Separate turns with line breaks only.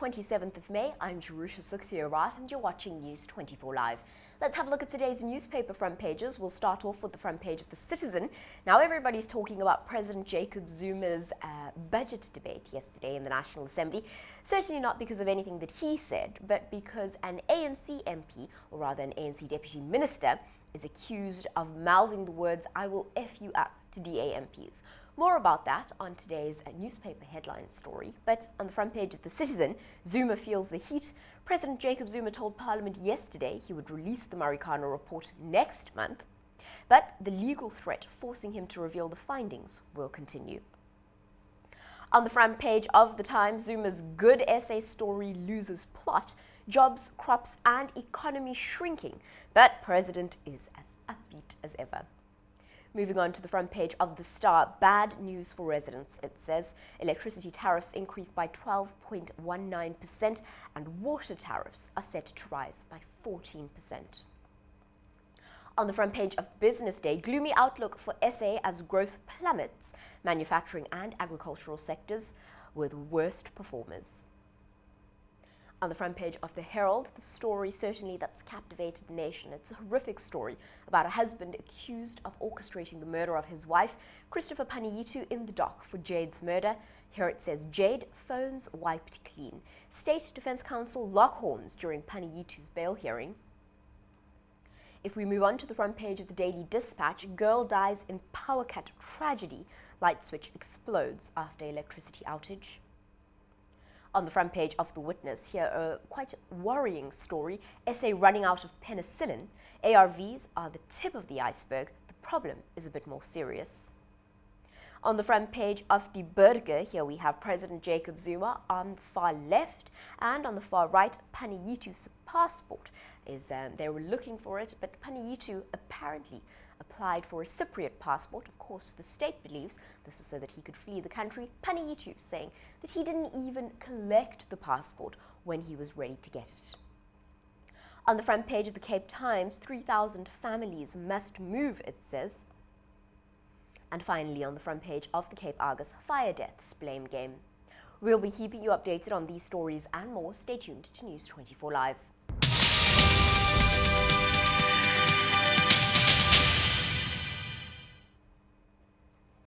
27th of May. I'm Jerusha Sukhthirath and you're watching News 24 Live. Let's have a look at today's newspaper front pages. We'll start off with the front page of The Citizen. Now everybody's talking about President Jacob Zuma's budget debate yesterday in the National Assembly. Certainly not because of anything that he said, but because an ANC MP, or rather an ANC Deputy Minister, is accused of mouthing the words, "I will F you up," to DA MPs. More about that on today's newspaper headline story. But on the front page of The Citizen, Zuma feels the heat. President Jacob Zuma told Parliament yesterday he would release the Marikana report next month, but the legal threat forcing him to reveal the findings will continue. On the front page of The Times, Zuma's good SA story loses plot, jobs, crops and economy shrinking, but President is as upbeat as ever. Moving on to the front page of The Star, bad news for residents. It says electricity tariffs increased by 12.19% and water tariffs are set to rise by 14%. On the front page of Business Day, gloomy outlook for SA as growth plummets, manufacturing and agricultural sectors were the worst performers. On the front page of The Herald, the story certainly that's captivated the nation. It's a horrific story about a husband accused of orchestrating the murder of his wife, Christopher Paniyitu, in the dock for Jade's murder. Here it says, Jade, phones wiped clean. State Defense Counsel lock horns during Paniyitu's bail hearing. If we move on to the front page of the Daily Dispatch, girl dies in power cut tragedy. Light switch explodes after electricity outage. On the front page of The Witness, here a quite worrying story, SA running out of penicillin. ARVs are the tip of the iceberg. The problem is a bit more serious. On the front page of Die Burger, here we have President Jacob Zuma on the far left, and on the far right, Paniyitu's passport. They were looking for it, but Paniyitu apparently applied for a Cypriot passport. Of course, the state believes this is so that he could flee the country. Paniyitu saying that he didn't even collect the passport when he was ready to get it. On the front page of the Cape Times, 3,000 families must move, it says. And finally, on the front page of the Cape Argus, fire deaths blame game. We'll be keeping you updated on these stories and more. Stay tuned to News 24 Live.